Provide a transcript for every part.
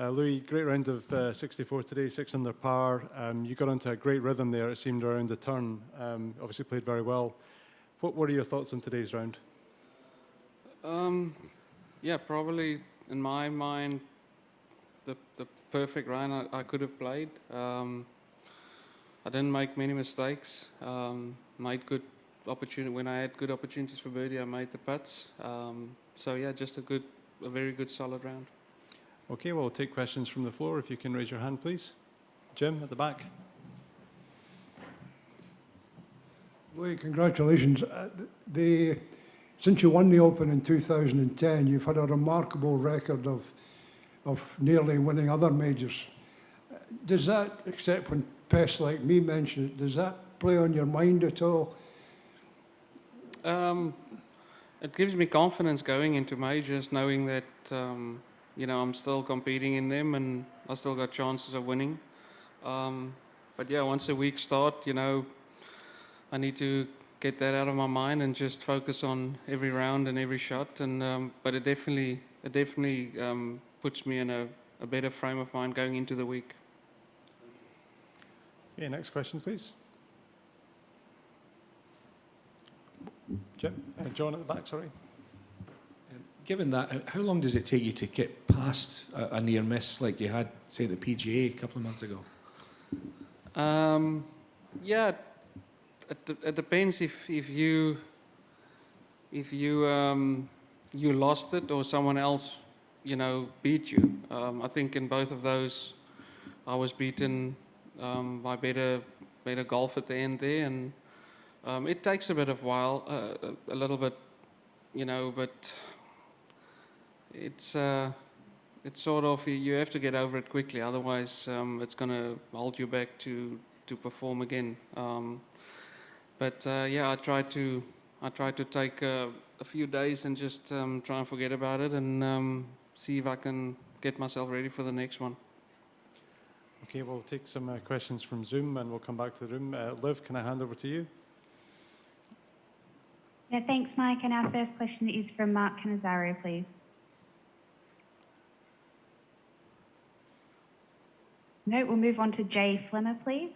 Louis, great round of 64 today, 6 under par. You got into a great rhythm there, it seemed, around the turn. Obviously played very well. What were your thoughts on today's round? Yeah, probably in my mind, the perfect round I could have played. I didn't make many mistakes. Made good opportunity when I had good opportunities for birdie. I made the putts. So yeah, just a very good, solid round. Okay, well, we'll take questions from the floor. If you can raise your hand, please. Jim, at the back. Louis, congratulations. Since you won the Open in 2010, you've had a remarkable record of nearly winning other majors. Does that, except when pests like me mention it, does that play on your mind at all? It gives me confidence going into majors, knowing that I'm still competing in them and I still got chances of winning. But yeah, once a week start, I need to get that out of my mind and just focus on every round and every shot. And but it definitely puts me in a better frame of mind going into the week. Okay, next question, please. John at the back, sorry. Given that, how long does it take you to get past a near miss like you had, say, the PGA a couple of months ago? Yeah, it depends if you lost it or someone else beat you. I think in both of those, I was beaten by better golf at the end there, and it takes a bit of while, a little bit, but it's sort of, you have to get over it quickly, otherwise it's going to hold you back to perform again. But yeah, I try to take a few days and just try and forget about it and see if I can get myself ready for the next one. Okay, we'll take some questions from Zoom and we'll come back to the room. Liv, can I hand over to you? Yeah, thanks, Mike. And our first question is from Mark Canazario, please. No, we'll move on to Jay Flemmer, please.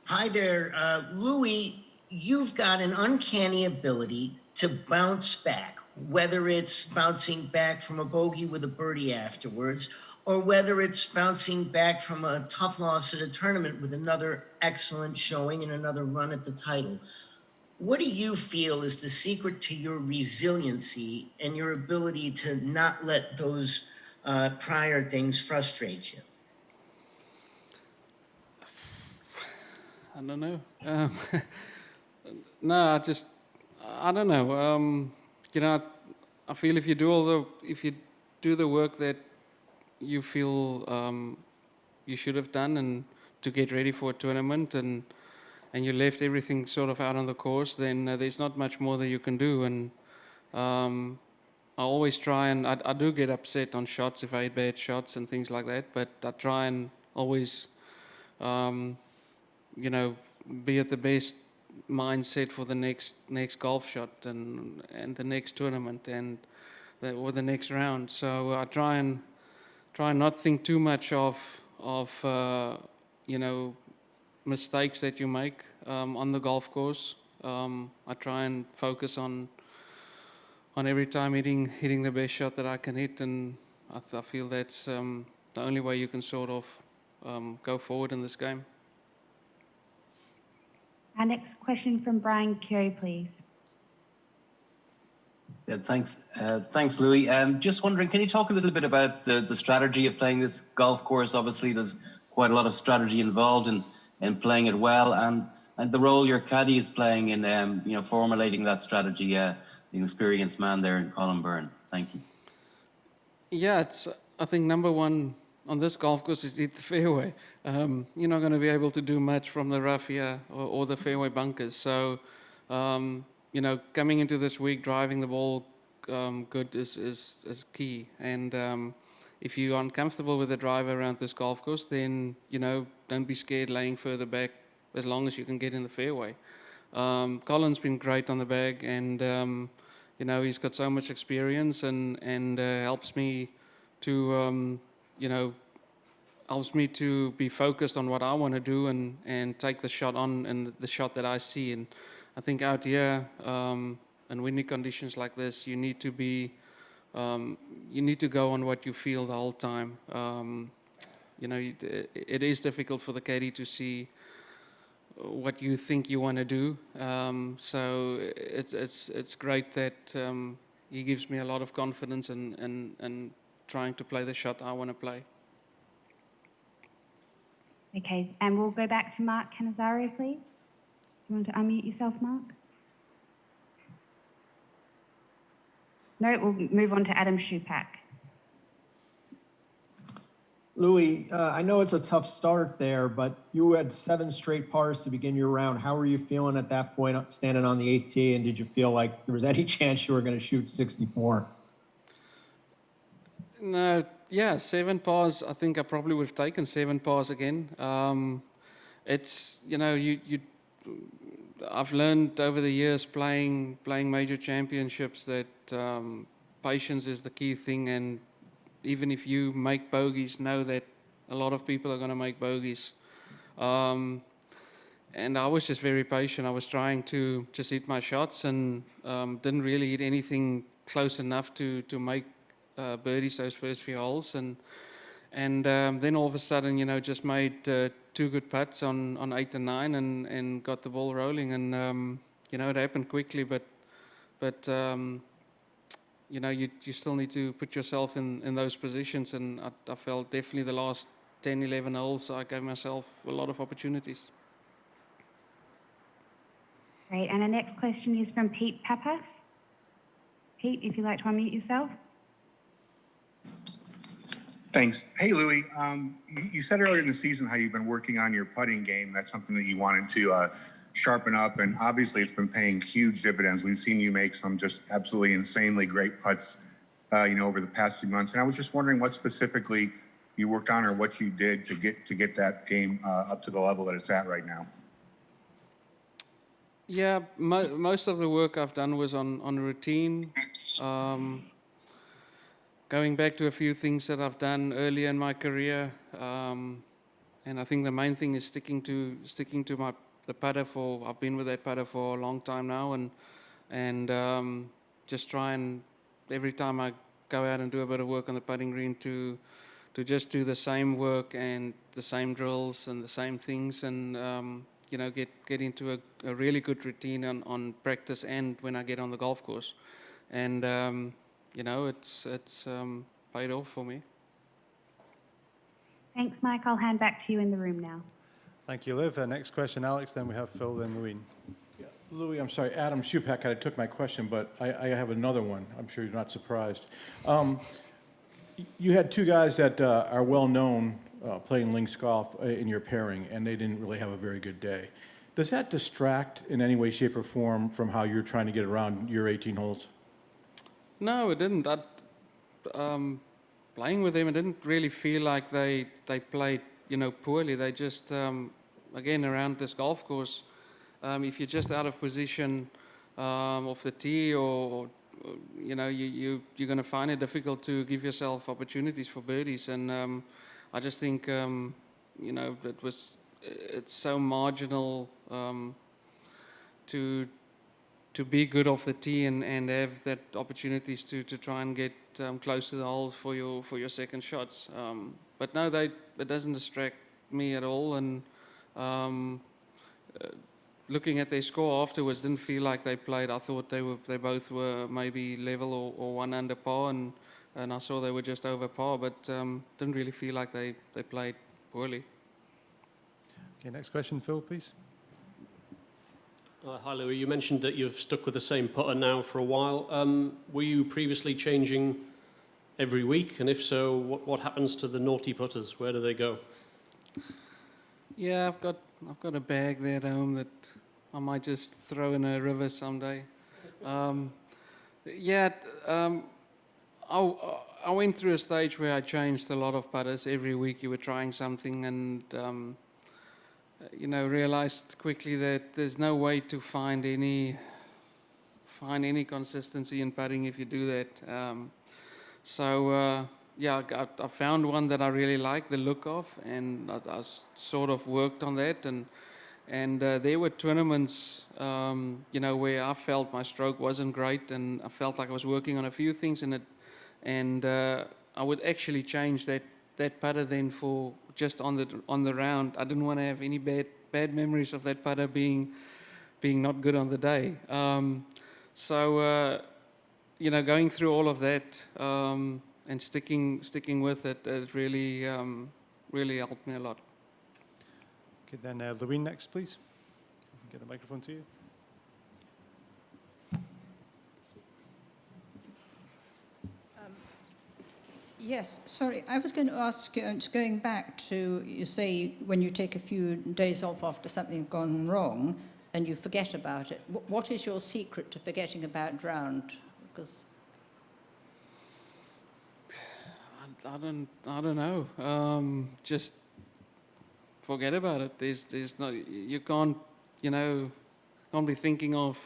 Hi there, Louis. You've got an uncanny ability to bounce back, whether it's bouncing back from a bogey with a birdie afterwards, or whether it's bouncing back from a tough loss at a tournament with another excellent showing and another run at the title. What do you feel is the secret to your resiliency and your ability to not let those prior things frustrate you? I don't know. No, I don't know. I feel if you do the work that you feel you should have done and to get ready for a tournament and you left everything sort of out on the course, then there's not much more that you can do. And I always try, and I do get upset on shots if I hit bad shots and things like that, but I try and always be at the best mindset for the next golf shot and the next tournament or the next round. So I try and not think too much of mistakes that you make on the golf course. I try and focus on every time hitting the best shot that I can hit, and I feel that's the only way you can sort of go forward in this game. Our next question from Brian Keogh, please. Yeah, thanks, Louis. Just wondering, can you talk a little bit about the strategy of playing this golf course? Obviously, there's quite a lot of strategy involved in playing it well, and the role your caddy is playing in formulating that strategy. The experienced man there in Colin Byrne. Thank you. Yeah, I think number one on this golf course is hit the fairway. You're not going to be able to do much from the rough here or the fairway bunkers. So, coming into this week, driving the ball good is key. And if you're uncomfortable with the drive around this golf course, then, don't be scared laying further back as long as you can get in the fairway. Colin's been great on the bag, and you know, he's got so much experience and helps me to, you know, helps me to be focused on what I want to do and take the shot on and the shot that I see. And I think out here, in windy conditions like this, you need to be, you need to go on what you feel the whole time. You know, it is difficult for the caddy to see what you think you want to do. So it's great that he gives me a lot of confidence and trying to play the shot I want to play. Okay, and we'll go back to Mark Canizario, please. You want to unmute yourself, Mark? No, we'll move on to Adam Shupak. Louis, I know it's a tough start there, but you had 7 straight pars to begin your round. How were you feeling at that point, standing on the 8th tee, and did you feel like there was any chance you were going to shoot 64? No, yeah, 7 pars. I think I probably would have taken 7 pars again. It's, you know, I've learned over the years playing major championships that patience is the key thing, and even if you make bogeys, know that a lot of people are going to make bogeys. And I was just very patient. I was trying to just hit my shots and didn't really hit anything close enough to make birdies those first few holes. And then all of a sudden, you know, just made 2 good putts on 8 and 9 and got the ball rolling. And, you know, it happened quickly, but you know, you still need to put yourself in those positions. And I felt definitely the last 10, 11 holes, I gave myself a lot of opportunities. Great, and our next question is from Pete Pappas. Pete, if you'd like to unmute yourself. Thanks. Hey, Louis. You said earlier in the season how you've been working on your putting game. That's something that you wanted to sharpen up, and obviously it's been paying huge dividends. We've seen you make some just absolutely insanely great putts, you know, over the past few months. And I was just wondering what specifically you worked on or what you did to get that game up to the level that it's at right now. Yeah, most of the work I've done was on routine. Going back to a few things that I've done earlier in my career, and I think the main thing is sticking to the putter for. I've been with that putter for a long time now, and just try and every time I go out and do a bit of work on the putting green to just do the same work and the same drills and the same things, and you know, get into a really good routine on practice and when I get on the golf course, and you know, it's paid off for me. Thanks, Mike. I'll hand back to you in the room now. Thank you, Liv. Next question, Alex. Then we have Phil, then Louise. Yeah, Louis, I'm sorry, Adam Shupak kind of took my question, but I have another one. I'm sure you're not surprised. You had 2 guys that are well known playing links golf in your pairing, and they didn't really have a very good day. Does that distract in any way, shape, or form from how you're trying to get around your 18 holes? No, it didn't. Playing with them, it didn't really feel like they played, you know, poorly. They just, again, around this golf course, if you're just out of position off the tee, or you know, you're going to find it difficult to give yourself opportunities for birdies. And I just think, you know, it's so marginal to be good off the tee and have that opportunities to try and get close to the holes for your second shots. But no, it doesn't distract me at all. And looking at their score afterwards, didn't feel like they played. I thought they both were maybe level or 1 under par, and I saw they were just over par, but didn't really feel like they played poorly. Okay, next question, Phil, please. Hi, Louis. You mentioned that you've stuck with the same putter now for a while. Were you previously changing every week? And if so, what happens to the naughty putters? Where do they go? Yeah, I've got a bag there at home that I might just throw in a river someday. I went through a stage where I changed a lot of putters. Every week you were trying something, and you know, realized quickly that there's no way to find any find any consistency in putting if you do that. Yeah, I found one that I really like the look of, and I sort of worked on that. And there were tournaments, where I felt my stroke wasn't great, and I felt like I was working on a few things in it, and I would actually change that putter then for just on the round. I didn't want to have any bad memories of that putter being not good on the day. Going through all of that and sticking with it, it really really helped me a lot. Okay, then Louise next, please. Get the microphone to you. Yes, sorry, I was going to ask, going back to, you say when you take a few days off after something has gone wrong and you forget about it, what is your secret to forgetting about drowned? Because I don't know. Just forget about it. There's no, you can't be thinking of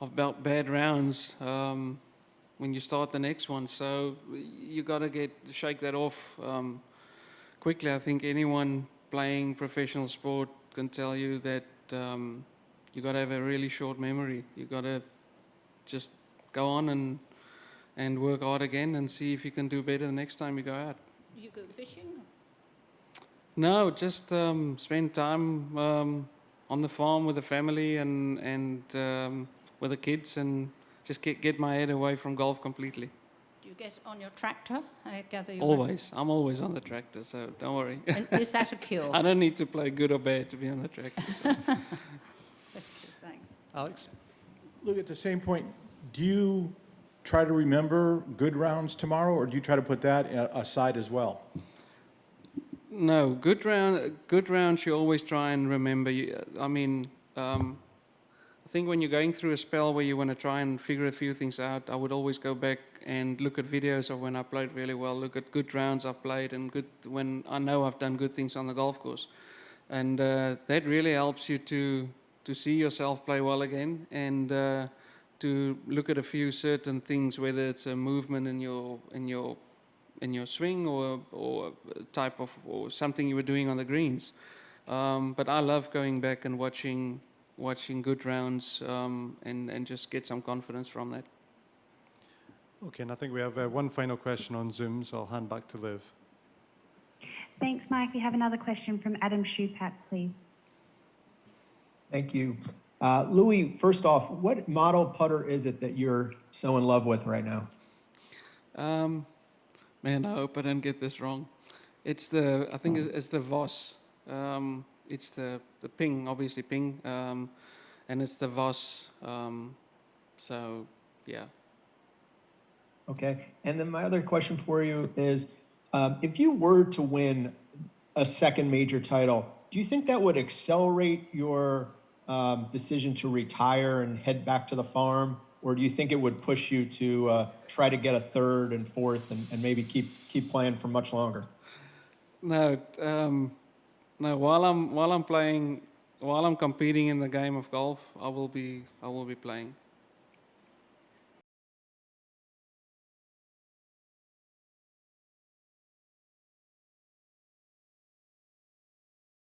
about bad rounds when you start the next one. So you got to shake that off quickly. I think anyone playing professional sport can tell you that you got to have a really short memory. You got to just go on and work hard again and see if you can do better the next time you go out. you go fishing? No, just spend time on the farm with the family and with the kids, and just get my head away from golf completely. Do you get on your tractor? I gather you Always. I'm always on the tractor, so don't worry. And is that a cure? I don't need to play good or bad to be on the tractor. So. Thanks. Alex? Look, at the same point, do you try to remember good rounds tomorrow, or do you try to put that aside as well? No, good rounds you always try and remember. I think when you're going through a spell where you want to try and figure a few things out, I would always go back and look at videos of when I played really well, look at good rounds I've played, and when I know I've done good things on the golf course. And that really helps you to see yourself play well again, and to look at a few certain things, whether it's a movement in your swing or type of or something you were doing on the greens. But I love going back and watching good rounds and just get some confidence from that. Okay, and I think we have one final question on Zoom, so I'll hand back to Liv. Thanks, Mike. We have another question from Adam Schupak, please. Thank you. Louis, first off, what model putter is it that you're so in love with right now? Man, I hope I don't get this wrong. I think it's the Voss. It's the Ping, obviously Ping, and it's the Voss. So, yeah. Okay. And then my other question for you is, if you were to win a second major title, do you think that would accelerate your decision to retire and head back to the farm? Or do you think it would push you to try to get a third and fourth and maybe keep playing for much longer? No, while I'm competing in the game of golf, I will be playing.